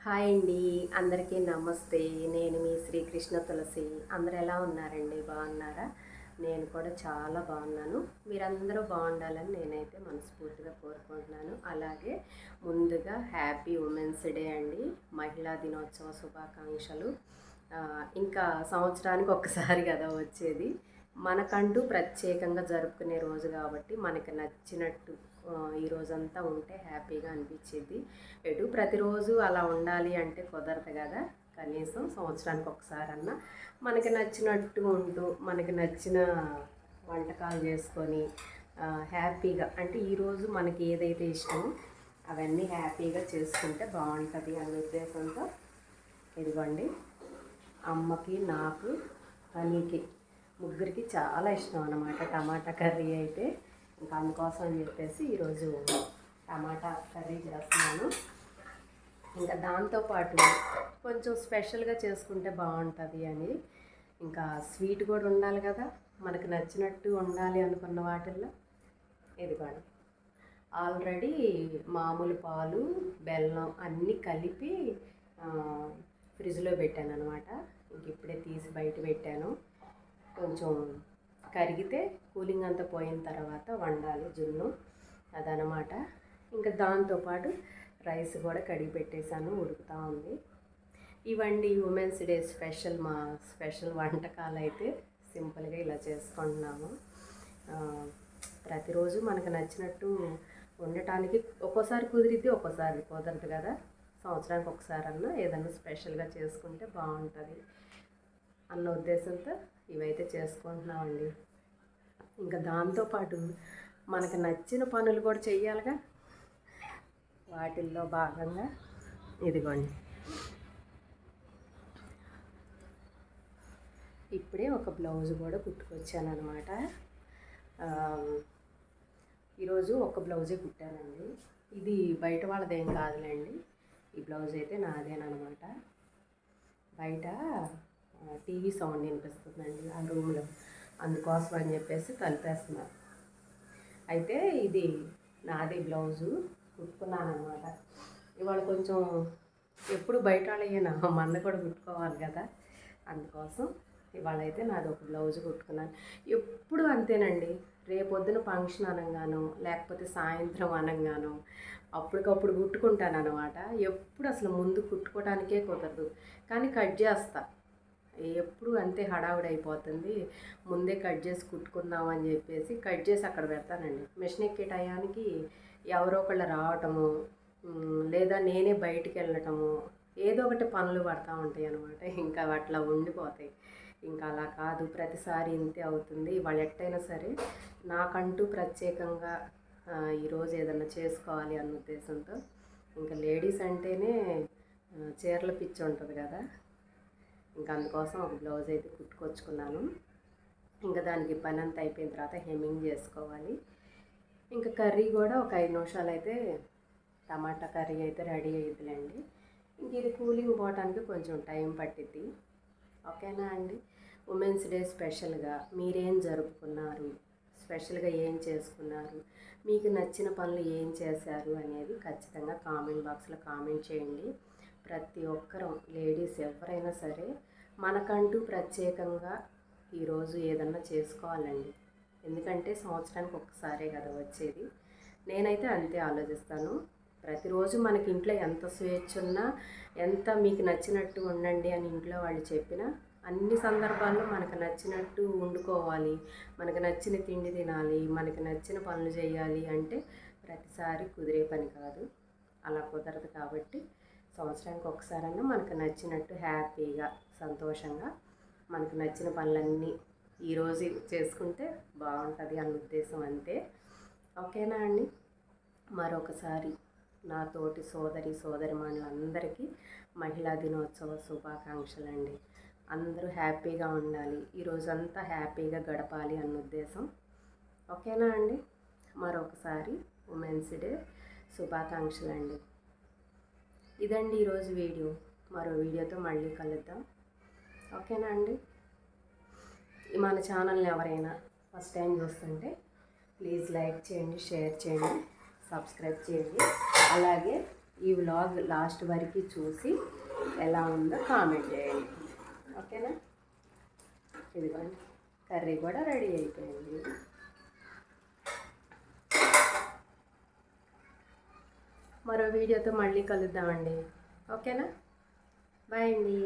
Hi అండి, అందరికీ నమస్తే. నేను మీ శ్రీకృష్ణ తులసి. అందరు ఎలా ఉన్నారండి? బాగున్నారా? నేను కూడా చాలా బాగున్నాను. మీరందరూ బాగుండాలని నేనైతే మనస్ఫూర్తిగా కోరుకుంటున్నాను. అలాగే ముందుగా హ్యాపీ ఉమెన్స్ డే అండి. మహిళా దినోత్సవ శుభాకాంక్షలు. ఇంకా సంవత్సరానికి ఒక్కసారి కదా వచ్చేది. మనకంటూ ప్రత్యేకంగా జరుపుకునే రోజు కాబట్టి మనకి నచ్చినట్టు ఈ రోజంతా ఉంటే హ్యాపీగా అనిపించేది. ప్రతిరోజు అలా ఉండాలి అంటే కుదరదు కదా. కనీసం సంవత్సరానికి ఒకసారన్నా మనకి నచ్చినట్టు ఉంటూ మనకి నచ్చిన వంటకాలు చేసుకొని హ్యాపీగా, అంటే ఈరోజు మనకి ఏదైతే ఇష్టమో అవన్నీ హ్యాపీగా చేసుకుంటే బాగుంటుంది అనే ఉద్దేశంతో ఇదిగోండి, అమ్మకి, నాకు, హనీకి ముగ్గురికి చాలా ఇష్టం అన్నమాట టమాటా కర్రీ. అయితే ఇంకా అందుకోసం అని చెప్పేసి ఈరోజు టమాటా కర్రీ చేస్తున్నాను. ఇంకా దాంతోపాటు కొంచెం స్పెషల్గా చేసుకుంటే బాగుంటుంది అని, ఇంకా స్వీట్ కూడా ఉండాలి కదా, మనకు నచ్చినట్టు ఉండాలి అనుకున్న వాటిల్లో ఇదిగోండి, ఆల్రెడీ మామూలు పాలు, బెల్లం అన్నీ కలిపి ఫ్రిడ్జ్లో పెట్టాను అనమాట. ఇంక ఇప్పుడే తీసి బయట పెట్టాను. కొంచెం కరిగితే కూలింగ్ అంతా పోయిన తర్వాత వండాలి జున్ను, అదనమాట. ఇంకా దాంతోపాటు రైస్ కూడా కడిగి పెట్టేశాను, ఉడుకుతూ ఉంది. ఇవండి ఉమెన్స్ డే స్పెషల్, మా స్పెషల్ వంటకాలు అయితే సింపుల్గా ఇలా చేసుకుంటున్నాము. ప్రతిరోజు మనకు నచ్చినట్టు ఉండటానికి ఒక్కోసారి కుదిరిద్ది, ఒక్కోసారి కుదరదు కదా. సంవత్సరానికి ఒకసారన్నా ఏదన్నా స్పెషల్గా చేసుకుంటే బాగుంటుంది అన్న ఉద్దేశంతో ఇవైతే చేసుకుంటున్నామండి. ఇంకా దాంతోపాటు మనకు నచ్చిన పనులు కూడా చెయ్యాలిగా. వాటిల్లో భాగంగా ఇదిగోండి, ఇప్పుడే ఒక బ్లౌజ్ కూడా కుట్టుకొచ్చాను అనమాట. ఈరోజు ఒక బ్లౌజే కుట్టానండి. ఇది బయట వాళ్ళదేం కాదులేండి, ఈ బ్లౌజ్ అయితే నాదేనమాట. బయట టీవీ సౌండ్ వినిపిస్తుందండి ఆ రూమ్లో, అందుకోసం అని చెప్పేసి తలిపేస్తున్నారు. అయితే ఇది నాదే బ్లౌజు కుట్టుకున్నాను అనమాట. ఇవాళ కొంచెం ఎప్పుడు బయట వాళ్ళయ్యాను, మన కూడా కుట్టుకోవాలి కదా, అందుకోసం ఇవాళ అయితే నాది ఒక బ్లౌజ్ కుట్టుకున్నాను. ఎప్పుడు అంతేనండి, రేపొద్దున ఫంక్షన్ అనగాను లేకపోతే సాయంత్రం అనగాను అప్పటికప్పుడు కుట్టుకుంటాను అనమాట. ఎప్పుడు అసలు ముందు కుట్టుకోవడానికే కుదరదు, కానీ కట్ చేస్తా. ఎప్పుడు అంతే హడావుడి అయిపోతుంది. ముందే కట్ చేసి కుట్టుకుందామని చెప్పేసి కట్ చేసి అక్కడ పెడతానండి. మిషన్ ఎక్కే టయానికి ఎవరో ఒకళ్ళు రావటము, లేదా నేనే బయటికి వెళ్ళటము, ఏదో ఒకటి పనులు పడతా ఉంటాయి అనమాట. ఇంకా అట్లా ఉండిపోతాయి. ఇంకా అలా కాదు, ప్రతిసారి ఇంతే అవుతుంది. వాళ్ళు ఎట్టయినా సరే నాకంటూ ప్రత్యేకంగా ఈరోజు ఏదన్నా చేసుకోవాలి అన్న ఉద్దేశంతో, ఇంకా లేడీస్ అంటేనే చీరల పిచ్చి ఉంటుంది కదా, ఇంకా అందుకోసం ఒక బ్లౌజ్ అయితే కుట్టుకొచ్చుకున్నాను. ఇంకా దానికి పని అంతా అయిపోయిన తర్వాత హెమ్మింగ్ చేసుకోవాలి. ఇంకా కర్రీ కూడా ఒక 5 నిమిషాలు అయితే టమాటా కర్రీ అయితే రెడీ అయ్యిద్దిలేండి. ఇంక ఇది కూలింగ్ పోవటానికి కొంచెం టైం పట్టిద్ది. ఓకేనా అండి. ఉమెన్స్ డే స్పెషల్గా మీరేం జరుపుకున్నారు, స్పెషల్గా ఏం చేసుకున్నారు, మీకు నచ్చిన పనులు ఏం చేశారు అనేది ఖచ్చితంగా కామెంట్ బాక్స్లో కామెంట్ చేయండి. ప్రతి ఒక్కరూ, లేడీస్ ఎవరైనా సరే మనకంటూ ప్రత్యేకంగా ఈరోజు ఏదన్నా చేసుకోవాలండి. ఎందుకంటే సంవత్సరానికి ఒక్కసారే కదా వచ్చేది. నేనైతే అంతే ఆలోచిస్తాను. ప్రతిరోజు మనకి ఇంట్లో ఎంత స్వేచ్ఛ ఉన్నా, ఎంత మీకు నచ్చినట్టు ఉండండి అని ఇంట్లో వాళ్ళు చెప్పినా, అన్ని సందర్భాల్లో మనకు నచ్చినట్టు వండుకోవాలి, మనకు నచ్చిన తిండి తినాలి, మనకి నచ్చిన పనులు చేయాలి అంటే ప్రతిసారి కుదిరే పని కాదు. అలా కుదరదు కాబట్టి సంవత్సరానికి ఒకసారన్నా మనకు నచ్చినట్టు హ్యాపీగా, సంతోషంగా మనకు నచ్చిన పనులన్నీ ఈరోజు చేసుకుంటే బాగుంటుంది అన్న ఉద్దేశం అంతే. ఓకేనా అండి. మరొకసారి నా తోటి సోదరిమణులందరికీ మహిళా దినోత్సవ శుభాకాంక్షలు అండి. అందరూ హ్యాపీగా ఉండాలి, ఈరోజంతా హ్యాపీగా గడపాలి అన్న ఉద్దేశం. ఓకేనా అండి. మరొకసారి ఉమెన్స్ డే శుభాకాంక్షలు అండి. ఇదండి ఈరోజు వీడియో. మరో వీడియోతో మళ్ళీ కలుద్దాం. ఓకేనా అండి. మన ఛానల్ని ఎవరైనా ఫస్ట్ టైం చూస్తుంటే ప్లీజ్ లైక్ చేయండి, షేర్ చేయండి, సబ్స్క్రైబ్ చేయండి. అలాగే ఈ వ్లాగ్ లాస్ట్ వరకు చూసి ఎలా ఉందో కామెంట్ చేయండి. ఓకేనా? ఇదిగోండి, కర్రీ కూడా రెడీ అయిపోయింది. మరో వీడియోతో మళ్ళీ కలుద్దామండి. ఓకేనా? బాయ్ అండి.